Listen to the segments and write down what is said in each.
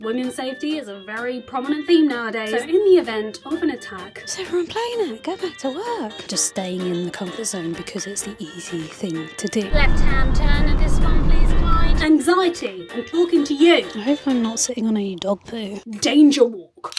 Women's safety is a very prominent theme nowadays. So in the event of an attack... Is everyone playing it? Go back to work. Just staying in the comfort zone because it's the easy thing to do. Left-hand turn at this one, please, Clyde. Anxiety. I'm talking to you. I hope I'm not sitting on any dog poo. Danger walk.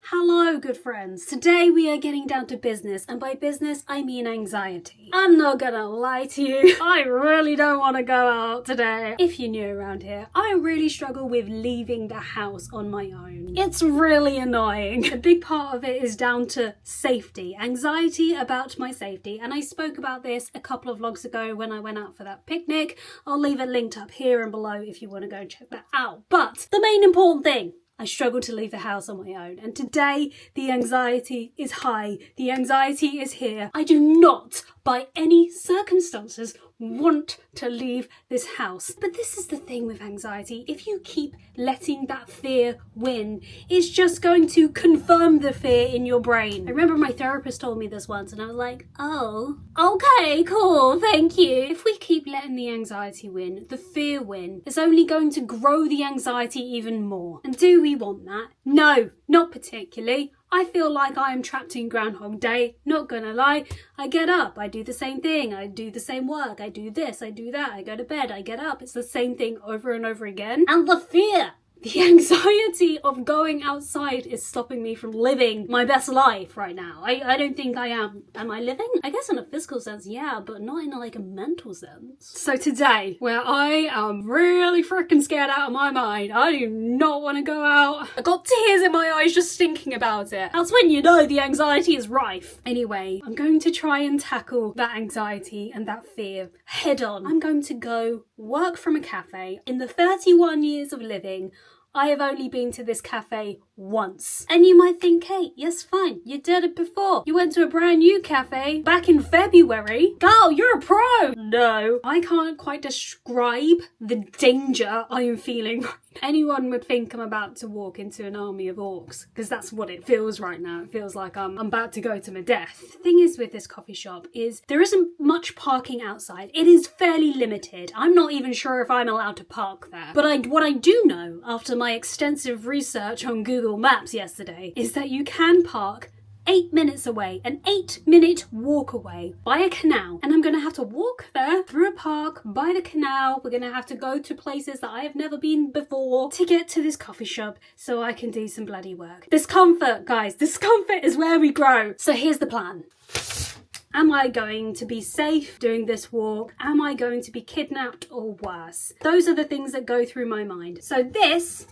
Hello, good friends. Today we are getting down to business, and by business I mean anxiety. I'm not gonna lie to you, I really don't want to go out today. If you're new around here, I really struggle with leaving the house on my own. It's really annoying. A big part of it is down to safety, anxiety about my safety, and I spoke about this a couple of vlogs ago when I went out for that picnic. I'll leave it linked up here and below if you want to go and check that out. But the main important thing, I struggle to leave the house on my own, and today the anxiety is high. The anxiety is here. I do not, by any circumstances, want to leave this house. But this is the thing with anxiety. If you keep letting that fear win, it's just going to confirm the fear in your brain. I remember my therapist told me this once and I was like, oh, okay, cool, thank you. If we keep letting the anxiety win, the fear win, it's only going to grow the anxiety even more. And do we want that? No, not particularly. I feel like I am trapped in Groundhog Day, not gonna lie. I get up, I do the same thing, I do the same work, I do this, I do that, I go to bed, I get up. It's the same thing over and over again. And the fear, the anxiety of going outside is stopping me from living my best life right now. I don't think I am. Am I living? I guess in a physical sense, yeah, but not in a mental sense. So today, where I am really freaking scared out of my mind, I do not want to go out. I got tears in my eyes just thinking about it. That's when you know the anxiety is rife. Anyway, I'm going to try and tackle that anxiety and that fear head on. I'm going to go work from a cafe. In the 31 years of living, I have only been to this cafe once. And you might think, hey, yes, fine, you did it before. You went to a brand new cafe back in February. Girl, you're a pro. No, I can't quite describe the danger I am feeling right now. Anyone would think I'm about to walk into an army of orcs, because that's what it feels right now. It feels like I'm about to go to my death. The thing is with this coffee shop is there isn't much parking outside. It is fairly limited. I'm not even sure if I'm allowed to park there. But what I do know, after my extensive research on Google Maps yesterday, is that you can park 8 minutes away, an 8-minute walk away, by a canal. And I'm gonna have to walk there through a park by the canal. We're gonna have to go to places that I have never been before to get to this coffee shop so I can do some bloody work. Discomfort, guys, discomfort is where we grow. So here's the plan. Am I going to be safe doing this walk? Am I going to be kidnapped or worse? Those are the things that go through my mind. So this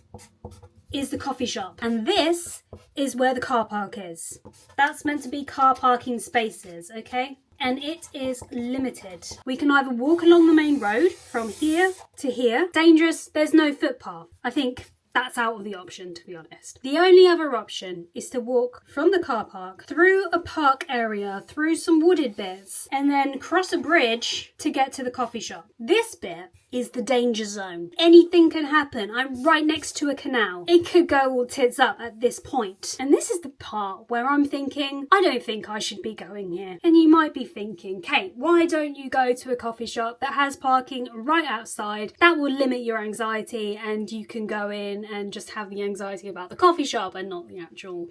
is the coffee shop, and this is where the car park is. That's meant to be car parking spaces, okay? And it is limited. We can either walk along the main road from here to here. Dangerous, there's no footpath. I think that's out of the option, to be honest. The only other option is to walk from the car park through a park area, through some wooded bits, and then cross a bridge to get to the coffee shop. This bit is the danger zone. Anything can happen. I'm right next to a canal. It could go all tits up at this point. And this is the part where I'm thinking, I don't think I should be going here. And you might be thinking, Kate, why don't you go to a coffee shop that has parking right outside? That will limit your anxiety and you can go in and just have the anxiety about the coffee shop and not the actual,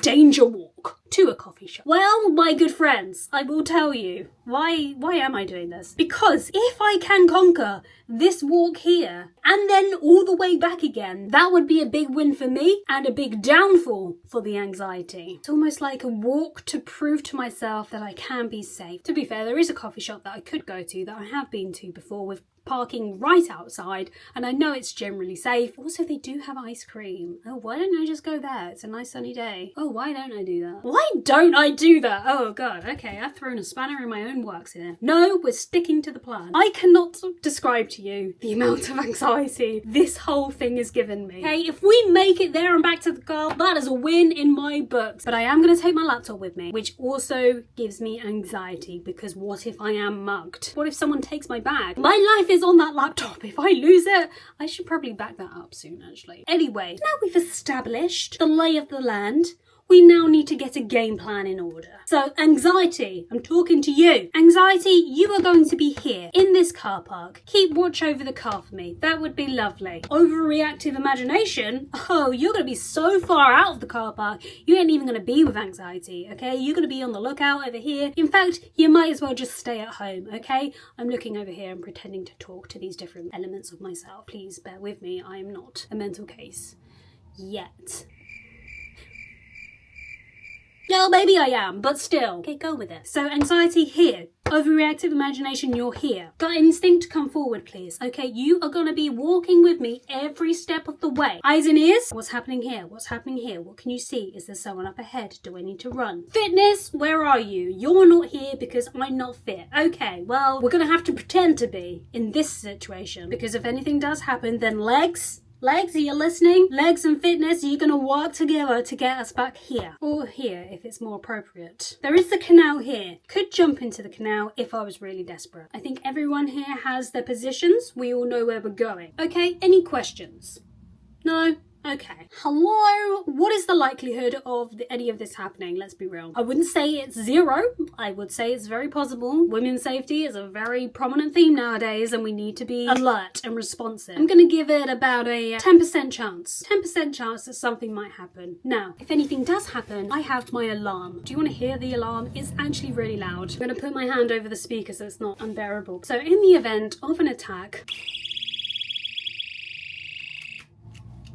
danger walk to a coffee shop. Well, my good friends, I will tell you, why am I doing this? Because if I can conquer this walk here and then all the way back again, that would be a big win for me and a big downfall for the anxiety. It's almost like a walk to prove to myself that I can be safe. To be fair, there is a coffee shop that I could go to that I have been to before with parking right outside, and I know it's generally safe. Also, they do have ice cream. Oh, why don't I just go there? It's a nice sunny day. Oh, why don't I do that? Why don't I do that? Oh god, okay, I've thrown a spanner in my own works here. No, we're sticking to the plan. I cannot describe to you the amount of anxiety this whole thing has given me. Okay, if we make it there and back to the car, that is a win in my books. But I am going to take my laptop with me, which also gives me anxiety, because what if I am mugged? What if someone takes my bag? My life is on that laptop. If I lose it, I should probably back that up soon, actually. Anyway, now we've established the lay of the land, we now need to get a game plan in order. So anxiety, I'm talking to you. Anxiety, you are going to be here in this car park. Keep watch over the car for me. That would be lovely. Overreactive imagination, oh, you're going to be so far out of the car park, you ain't even going to be with anxiety, okay? You're going to be on the lookout over here. In fact, you might as well just stay at home, okay? I'm looking over here and pretending to talk to these different elements of myself. Please bear with me. I am not a mental case yet. No, maybe I am, but still. Okay, go with it. So anxiety here. Overreactive imagination, you're here. Gut instinct, come forward, please. Okay, you are going to be walking with me every step of the way. Eyes and ears. What's happening here? What's happening here? What can you see? Is there someone up ahead? Do I need to run? Fitness, where are you? You're not here because I'm not fit. Okay, well, we're going to have to pretend to be in this situation because if anything does happen, then legs, are you listening? Legs and fitness, you're going to work together to get us back here. Or here, if it's more appropriate. There is the canal here. Could jump into the canal if I was really desperate. I think everyone here has their positions. We all know where we're going. Okay, any questions? No? Okay. Hello? What is the likelihood of any of this happening? Let's be real. I wouldn't say it's 0. I would say it's very possible. Women's safety is a very prominent theme nowadays and we need to be alert and responsive. I'm going to give it about a 10% chance. 10% chance that something might happen. Now, if anything does happen, I have my alarm. Do you want to hear the alarm? It's actually really loud. I'm going to put my hand over the speaker so it's not unbearable. So in the event of an attack,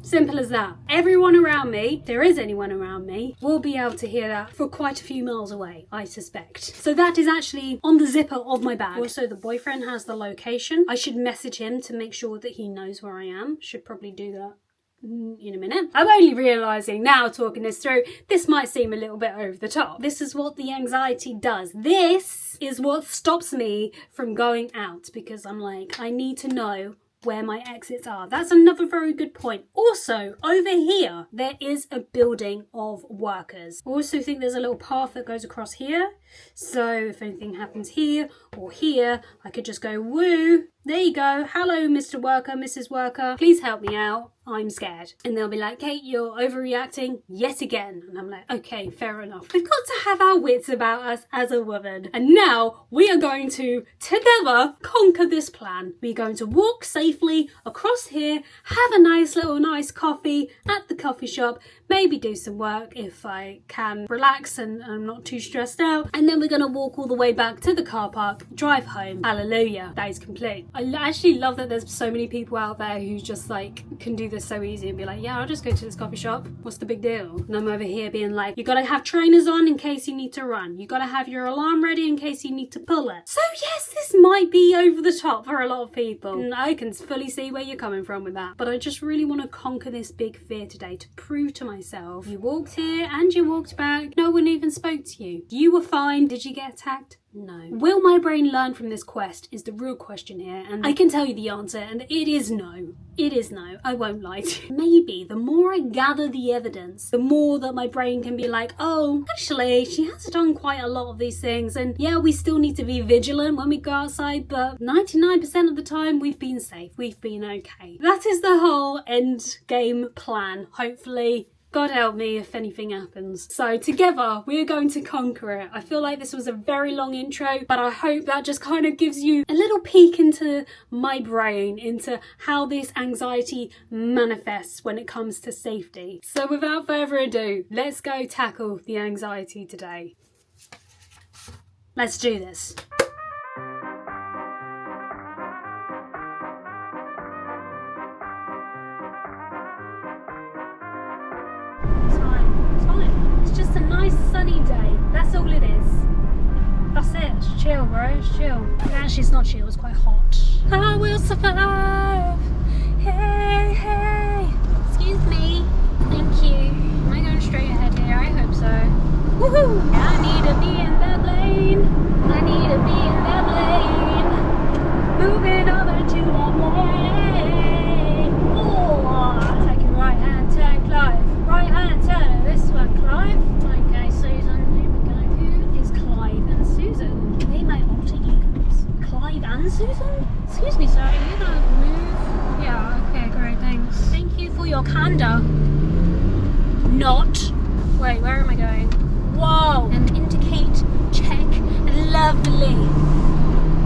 simple as that. Everyone around me, if there is anyone around me, will be able to hear that for quite a few miles away, I suspect. So that is actually on the zipper of my bag. Also, the boyfriend has the location. I should message him to make sure that he knows where I am. Should probably do that in a minute. I'm only realising now, talking this through, this might seem a little bit over the top. This is what the anxiety does. This is what stops me from going out because I'm like, I need to know where my exits are. That's another very good point. Also, over here, there is a building of workers. I also think there's a little path that goes across here. So if anything happens here or here, I could just go woo. There you go. Hello, Mr. Worker, Mrs. Worker. Please help me out. I'm scared. And they'll be like, Kate, you're overreacting yet again. And I'm like, okay, fair enough. We've got to have our wits about us as a woman. And now we are going to, together, conquer this plan. We're going to walk safely across here, have a nice coffee at the coffee shop, maybe do some work if I can relax and I'm not too stressed out. And then we're going to walk all the way back to the car park, drive home. Hallelujah. That is complete. I actually love that there's so many people out there who just like can do this so easy and be like, yeah, I'll just go to this coffee shop. What's the big deal? And I'm over here being like, you got to have trainers on in case you need to run. You got to have your alarm ready in case you need to pull it. So yes, this might be over the top for a lot of people. And I can fully see where you're coming from with that. But I just really want to conquer this big fear today to prove to myself, you walked here and you walked back. No one even spoke to you. You were fine. Did you get attacked? No. Will my brain learn from this quest is the real question here, and I can tell you the answer, and it is no. It is no. I won't lie to you. Maybe the more I gather the evidence, the more that my brain can be like, oh, actually, she has done quite a lot of these things, and yeah, we still need to be vigilant when we go outside, but 99% of the time, we've been safe. We've been okay. That is the whole end game plan, hopefully. God help me if anything happens. So together, we're going to conquer it. I feel like this was a very long intro, but I hope that just kind of gives you a little peek into my brain, into how this anxiety manifests when it comes to safety. So without further ado, let's go tackle the anxiety today. Let's do this. Just a nice sunny day. That's all it is. That's it. It's chill, bro. It's chill. Actually, it's not chill. It's quite hot. I will survive. Hey, hey. Excuse me. Thank you. Am I going straight ahead here? I hope so. Woohoo! I need to be in that lane. I need to be in that lane. Moving over to that lane. Oh, take a right hand turn, Clive. Right hand turn. This one, Clive. Okay, Susan. Here we go. Who is Clive and Susan? They my alter egos. Clive and Susan? Excuse me, sir. Are you gonna move? Yeah. Okay. Great. Thanks. Thank you for your candor. Not. Wait, where am I going? Whoa! And indicate, check, lovely.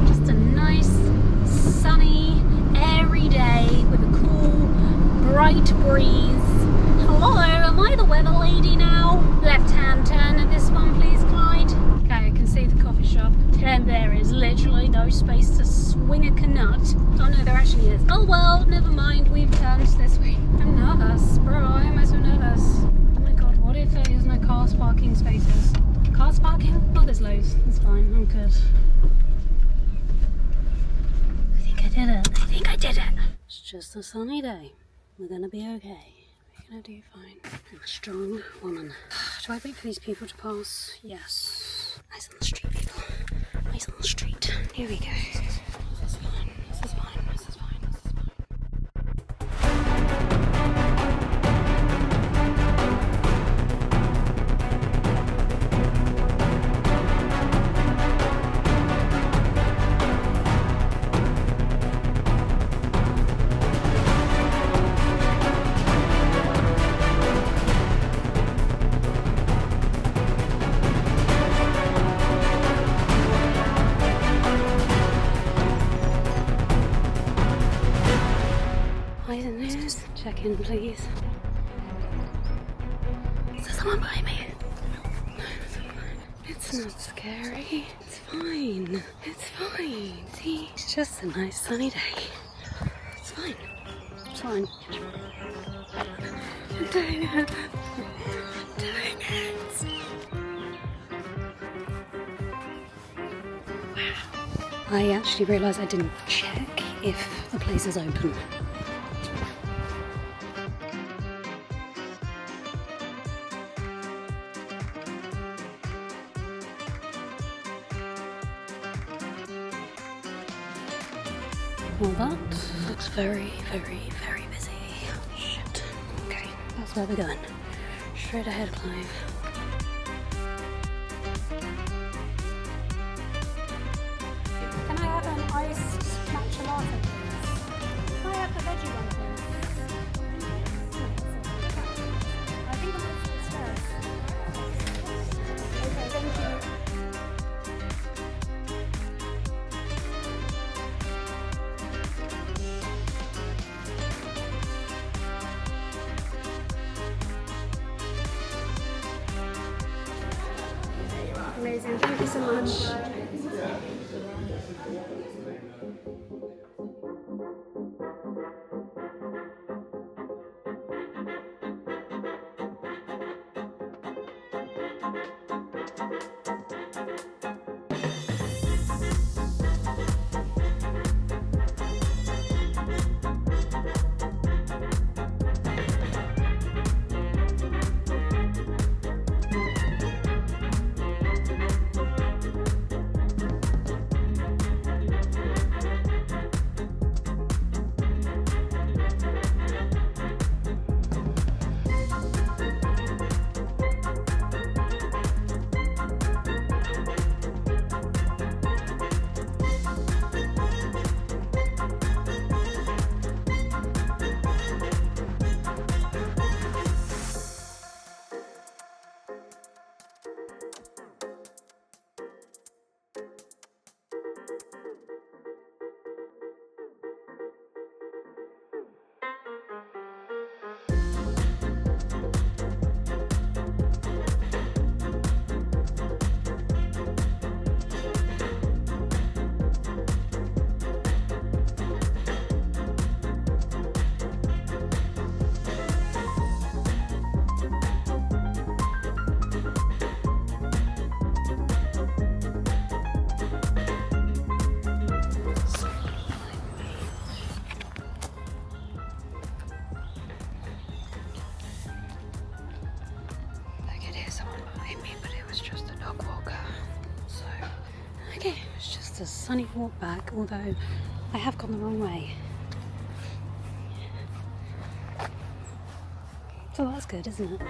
Just a nice, sunny, airy day with a cool, bright breeze. Hello, am I the weather lady now? Left hand turn at this one, please, Clyde. Okay, I can see the coffee shop. And there is literally no space to swing a canut. Oh no, there actually is. Oh well, never mind, we've turned this way. I'm nervous, bro, why am I so nervous? Oh my god, what if there is no car parking spaces? Cars parking? Oh, there's loads. That's fine, I'm good. I think I did it. I think I did it. It's just a sunny day. We're gonna be okay. We're gonna do fine. I'm a strong woman. Do I wait for these people to pass? Yes. Eyes on the street, people. Eyes on the street. Here we go. This is fine. This is fine. This is fine. This is fine. Eyes and ears. Check in, please. Is there someone behind me? No, it's not scary. It's fine. It's fine. See, it's just a nice sunny day. It's fine. It's fine. I'm doing it. I'm doing it. Wow. I actually realised I didn't check if the place is open. Well, that looks very, very, very busy. Shit. Okay, that's where we're going. Straight ahead, Clive. Can I have an iced matcha latte, please? Can I have the veggie one, please? I think I'm going to the stairs. Okay, thank you. Amazing, thank you so much. It's a sunny walk back, although I have gone the wrong way. So that's good, isn't it?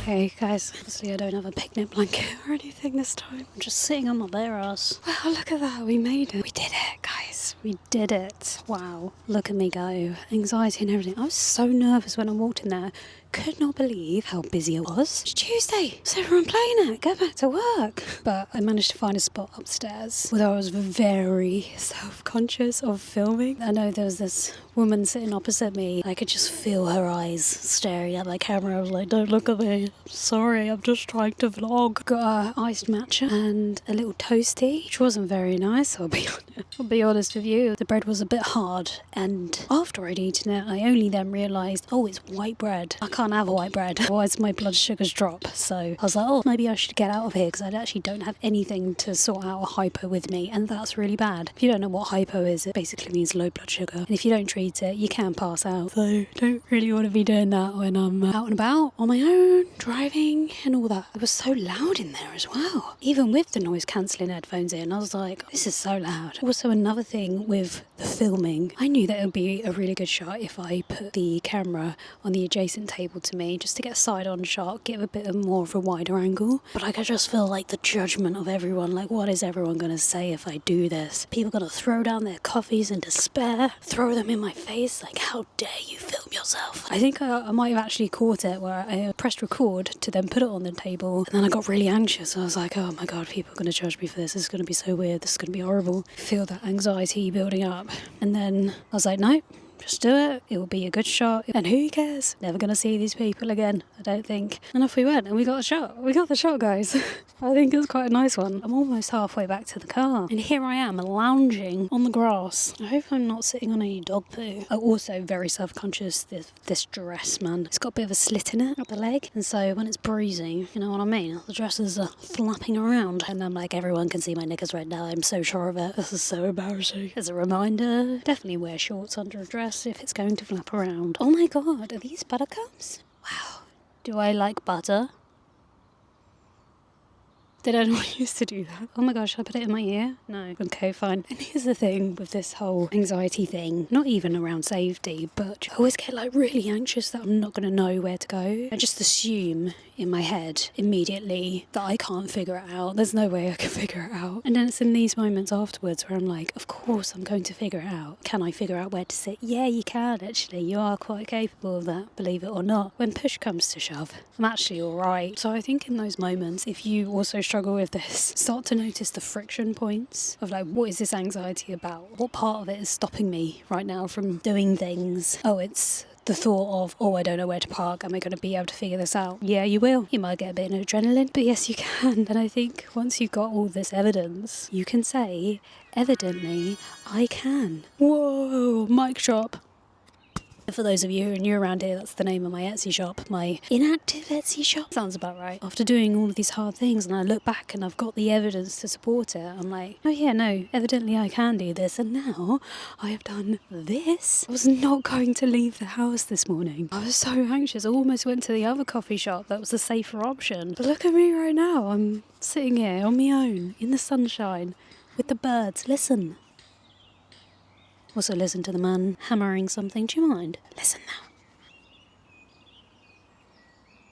Okay, guys, obviously I don't have a picnic blanket or anything this time. I'm just sitting on my bare ass. Wow, look at that. We made it. We did it, guys. We did it. Wow. Look at me go. Anxiety and everything. I was so nervous when I walked in there. Could not believe how busy it was. It's Tuesday. So everyone playing it. Go back to work. But I managed to find a spot upstairs. Although I was very self-conscious of filming. I know there was this woman sitting opposite me. I could just feel her eyes staring at my camera. I was like, don't look at me. Sorry, I'm just trying to vlog. Got a iced matcha and a little toasty, which wasn't very nice, I'll be honest with you. The bread was a bit hard, and after I'd eaten it, I only then realised, oh, it's white bread. I can't have white bread, otherwise my blood sugars drop. So I was like, oh, maybe I should get out of here, because I actually don't have anything to sort out a hypo with me, and that's really bad. If you don't know what hypo is, it basically means low blood sugar, and if you don't treat it, you can pass out. So don't really want to be doing that when I'm out and about on my own, driving and all that. It was so loud in there as well. Even with the noise cancelling headphones in, I was like, this is so loud. Also, another thing with the filming, I knew that it would be a really good shot if I put the camera on the adjacent table to me, just to get a side-on shot, give a bit more of a wider angle. But I could just feel like the judgment of everyone, like what is everyone going to say if I do this? People going to throw down their coffees in despair, throw them in my face, like how dare you film yourself? I think I might have actually caught it where I pressed record to then put it on the table, and then I got really anxious. I was like, oh my god, people are going to judge me for this. This is going to be so weird. This is going to be horrible. Feel that anxiety building up. And then I was like, no, just do it. It will be a good shot. And who cares? Never going to see these people again, I don't think. And off we went, and we got a shot. We got the shot, guys. I think it was quite a nice one. I'm almost halfway back to the car, and here I am lounging on the grass. I hope I'm not sitting on any dog poo. I'm also very self-conscious. This dress, man, it's got a bit of a slit in it at the leg, and so when it's bruising, you know what I mean, the dresses are flapping around, and I'm like, everyone can see my knickers right now. I'm so sure of it. This is so embarrassing. As a reminder, definitely wear shorts under a dress if it's going to flap around. Oh my god, are these buttercups? Wow. Do I like butter? Did I not used to do that? Oh my gosh, should I put it in my ear? No. Okay, fine. And here's the thing with this whole anxiety thing, not even around safety, but I always get like really anxious that I'm not going to know where to go. I just assume in my head immediately that I can't figure it out. There's no way I can figure it out. And then it's in these moments afterwards where I'm like, of course I'm going to figure it out. Can I figure out where to sit? Yeah, you can actually. You are quite capable of that, believe it or not. When push comes to shove, I'm actually alright. So I think in those moments, if you also struggle with this, start to notice the friction points of like, what is this anxiety about? What part of it is stopping me right now from doing things? Oh, it's the thought of, oh, I don't know where to park. Am I going to be able to figure this out? Yeah, you will. You might get a bit of adrenaline, but yes, you can. And I think once you've got all this evidence, you can say, evidently, I can. Whoa, mic drop. For those of you who are new around here, that's the name of my Etsy shop, my inactive Etsy shop. Sounds about right. After doing all of these hard things and I look back and I've got the evidence to support it, I'm like, oh yeah, no, evidently I can do this. And now I have done this. I was not going to leave the house this morning. I was so anxious. I almost went to the other coffee shop that was a safer option. But look at me right now. I'm sitting here on my own in the sunshine with the birds. Listen. Also listen to the man hammering something. Do you mind? Listen now.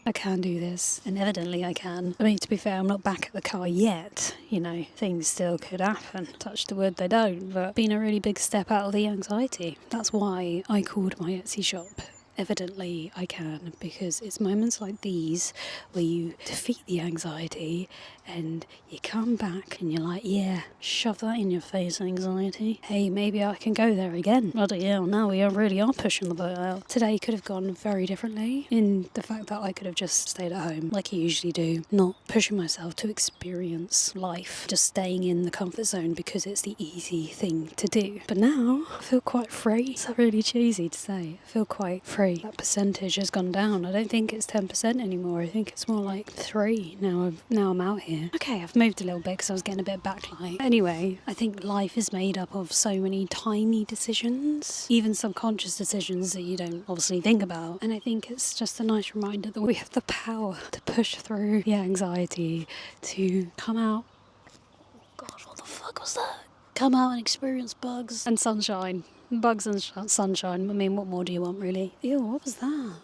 I can do this, and evidently I can. I mean, to be fair, I'm not back at the car yet. You know, things still could happen. Touch the wood, they don't. But it's been a really big step out of the anxiety. That's why I called my Etsy shop Evidently I Can, because it's moments like these where you defeat the anxiety and you come back and you're like, yeah, shove that in your face, anxiety. Hey, maybe I can go there again. Bloody hell, now we really are pushing the boat out. Today could have gone very differently in the fact that I could have just stayed at home like I usually do, not pushing myself to experience life, just staying in the comfort zone because it's the easy thing to do. But now I feel quite free. It's really cheesy to say. I feel quite free. That percentage has gone down. I don't think it's 10% anymore. I think it's more like 3 now I'm out here. Okay, I've moved a little bit because I was getting a bit of backlight. Anyway, I think life is made up of so many tiny decisions, even subconscious decisions that you don't obviously think about. And I think it's just a nice reminder that we have the power to push through the anxiety, to come out. Oh God, what the fuck was that? Come out and experience bugs and sunshine. Bugs and sunshine. I mean, what more do you want, really? Ew, what was that?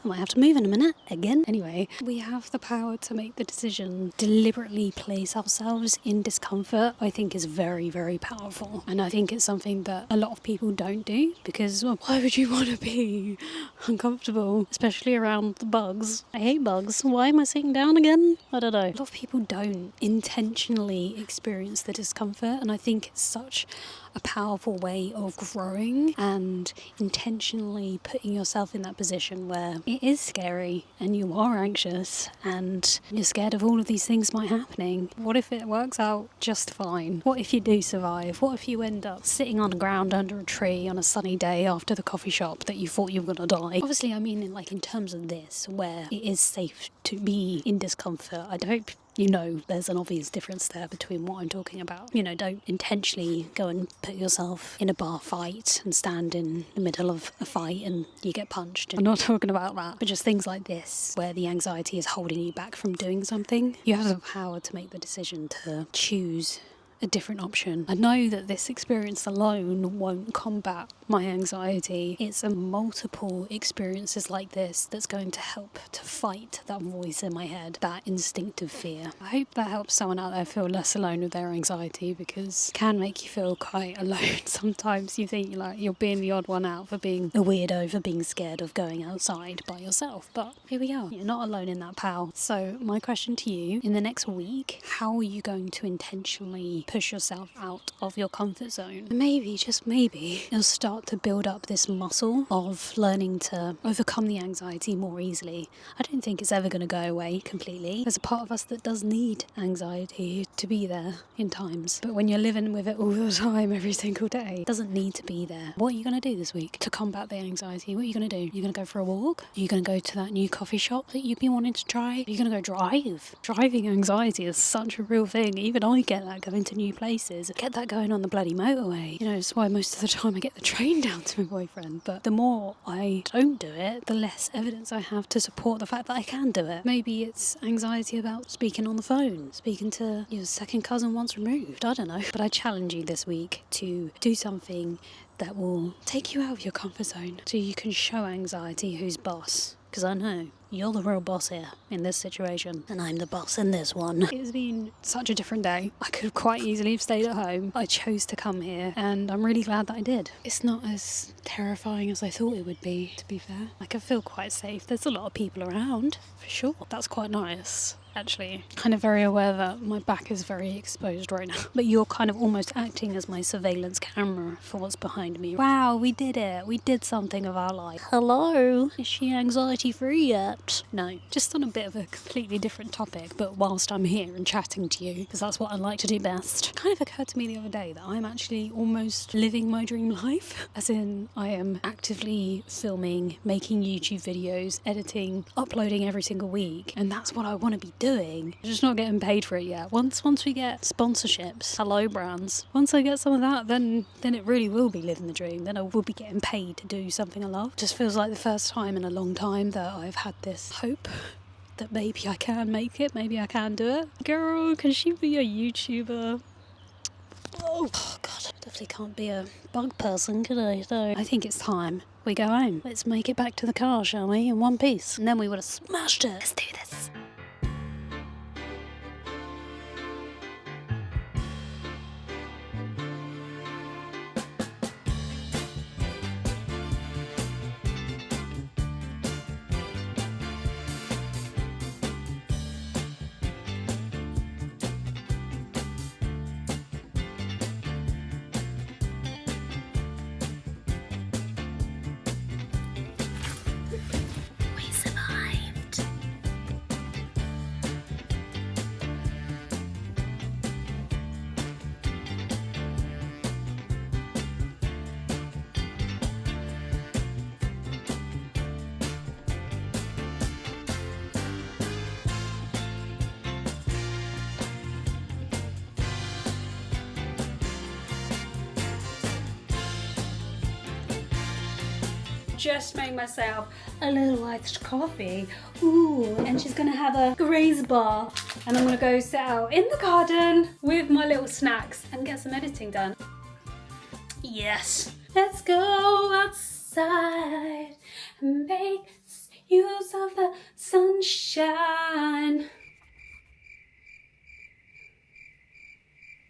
I might have to move in a minute again. Anyway, we have the power to make the decision, deliberately place ourselves in discomfort. I think is very, very powerful. And I think it's something that a lot of people don't do because, well, why would you want to be uncomfortable, especially around the bugs? I hate bugs. Why am I sitting down again? I don't know. A lot of people don't intentionally experience the discomfort, and I think it's such a powerful way of growing and intentionally putting yourself in that position where it is scary and you are anxious and you're scared of all of these things might happening. What if it works out just fine? What if you do survive? What if you end up sitting on the ground under a tree on a sunny day after the coffee shop that you thought you were going to die? Obviously, I mean in terms of this, where it is safe to be in discomfort. I hope you know there's an obvious difference there between what I'm talking about. You know, don't intentionally go and put yourself in a bar fight and stand in the middle of a fight and you get punched. I'm not talking about that, but just things like this where the anxiety is holding you back from doing something. You have the power to make the decision to choose a different option. I know that this experience alone won't combat my anxiety. It's a multiple experiences like this that's going to help to fight that voice in my head, that instinctive fear. I hope that helps someone out there feel less alone with their anxiety, because it can make you feel quite alone. Sometimes you think you're being the odd one out for being a weirdo, for being scared of going outside by yourself, but here we are. You're not alone in that, pal. So my question to you, in the next week, how are you going to intentionally push yourself out of your comfort zone? And maybe, just maybe, you'll start to build up this muscle of learning to overcome the anxiety more easily. I don't think it's ever going to go away completely. There's a part of us that does need anxiety to be there in times. But when you're living with it all the time, every single day, it doesn't need to be there. What are you going to do this week to combat the anxiety? What are you going to do? You're going to go for a walk? Are you going to go to that new coffee shop that you've been wanting to try? Are you going to go drive? Driving anxiety is such a real thing. Even I get that going to new places. Get that going on the bloody motorway. You know, it's why most of the time I get the train down to my boyfriend. But the more I don't do it, the less evidence I have to support the fact that I can do it. Maybe it's anxiety about speaking on the phone, speaking to your second cousin once removed. I don't know. But I challenge you this week to do something that will take you out of your comfort zone so you can show anxiety who's boss. Because I know you're the real boss here in this situation, and I'm the boss in this one. It's been such a different day. I could quite easily have stayed at home. I chose to come here, and I'm really glad that I did. It's not as terrifying as I thought it would be, to be fair. I can feel quite safe. There's a lot of people around, for sure. That's quite nice. Actually, kind of very aware that my back is very exposed right now. But you're kind of almost acting as my surveillance camera for what's behind me. Wow, we did it. We did something of our life. Hello? Is she anxiety free yet? No, just on a bit of a completely different topic, but whilst I'm here and chatting to you, because that's what I like to do best. It kind of occurred to me the other day that I'm actually almost living my dream life. As in, I am actively filming, making YouTube videos, editing, uploading every single week. And that's what I want to be doing. I'm just not getting paid for it yet. Once we get sponsorships, hello brands, once I get some of that, then it really will be living the dream. Then I will be getting paid to do something I love. Just feels like the first time in a long time that I've had this hope that maybe I can make it, maybe I can do it. Girl, can she be a YouTuber? Oh god, definitely can't be a bug person, could I? So I think it's time we go home. Let's make it back to the car, shall we, in one piece? And then we would have smashed it. Let's do this. Just made myself a little iced coffee. Ooh, and she's gonna have a graze bar. And I'm gonna go sit out in the garden with my little snacks and get some editing done. Yes. Let's go outside and make use of the sunshine.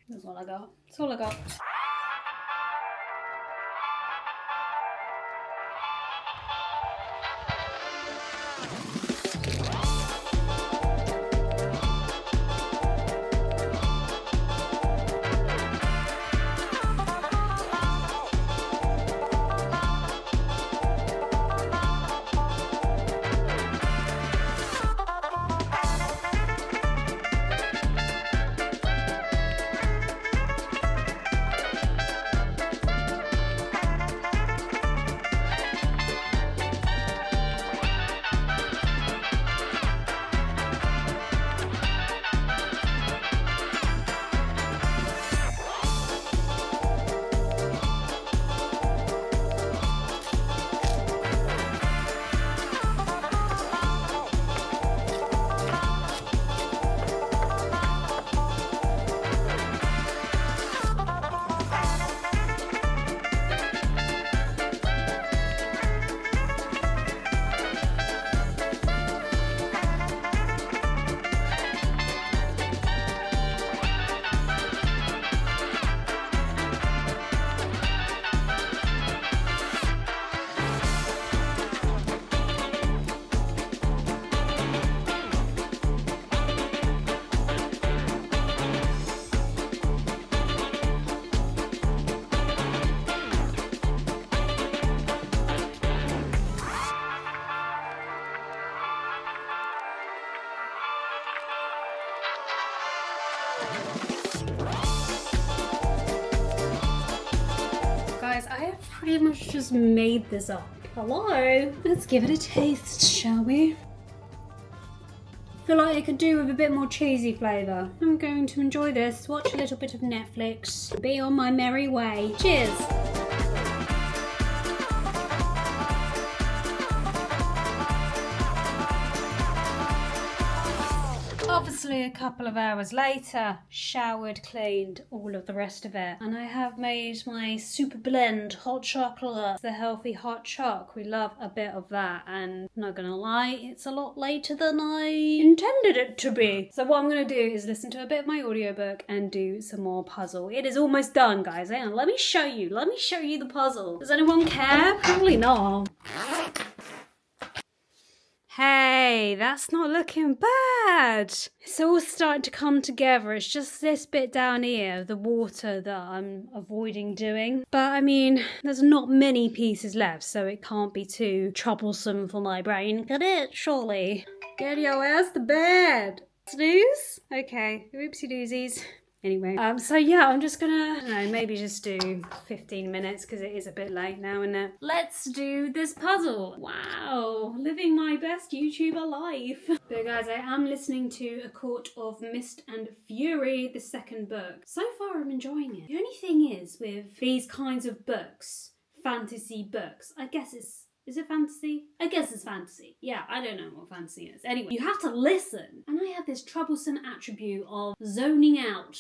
That's all I got. That's all I got. Guys, I have pretty much just made this up. Hello? Let's give it a taste, shall we? Feel like I could do with a bit more cheesy flavour. I'm going to enjoy this, watch a little bit of Netflix, be on my merry way. Cheers! Obviously a couple of hours later, showered, cleaned, all of the rest of it. And I have made my super blend hot chocolate, the healthy hot choc. We love a bit of that, and not gonna lie, it's a lot later than I intended it to be. So what I'm gonna do is listen to a bit of my audiobook and do some more puzzle. It is almost done, guys. Hang on, let me show you the puzzle. Does anyone care? Probably not. Hey, that's not looking bad. It's all starting to come together. It's just this bit down here, the water, that I'm avoiding doing. But I mean, there's not many pieces left, so it can't be too troublesome for my brain, can it? Surely. Get your ass to bed. Snooze? Okay, oopsie doozies. Anyway, so yeah, I'm just gonna, I don't know, maybe just do 15 minutes because it is a bit late now, isn't it? Let's do this puzzle. Wow, living my best YouTuber life. But guys, I am listening to A Court of Mist and Fury, the second book. So far, I'm enjoying it. The only thing is with these kinds of books, fantasy books, I guess is it fantasy? I guess it's fantasy. Yeah, I don't know what fantasy is. Anyway, you have to listen. And I have this troublesome attribute of zoning out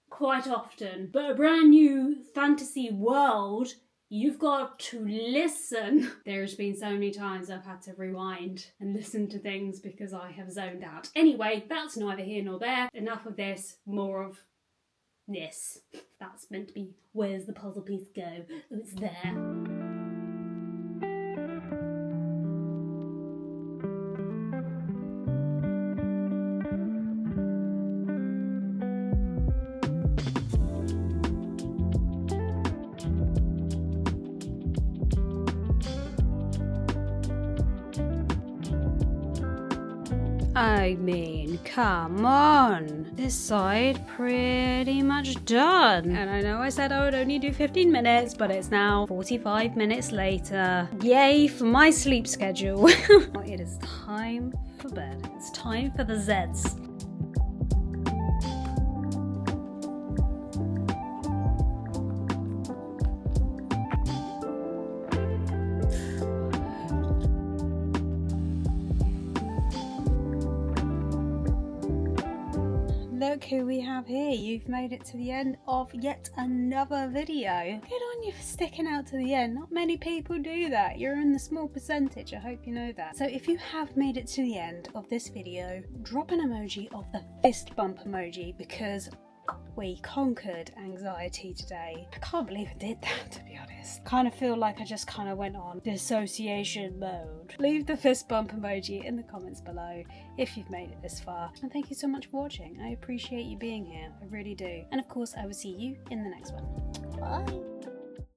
quite often. But a brand new fantasy world, you've got to listen. There's been so many times I've had to rewind and listen to things because I have zoned out. Anyway, that's neither here nor there. Enough of this, more of this. That's meant to be, where's the puzzle piece go? Oh, it's there. I mean, come on. This side pretty much done. And I know I said I would only do 15 minutes, but it's now 45 minutes later. Yay for my sleep schedule. It is time for bed. It's time for the Zeds. look who we have here. You've made it to the end of yet another video. Good on you for sticking out to the end. Not many people do that. You're in the small percentage. I hope you know that. So if you have made it to the end of this video, drop an emoji of the fist bump emoji, because we conquered anxiety today. I can't believe I did that, to be honest. Kind of feel like I just kind of went on dissociation mode. Leave the fist bump emoji in the comments below if you've made it this far. And thank you so much for watching. I appreciate you being here. I really do. And of course, I will see you in the next one. Bye.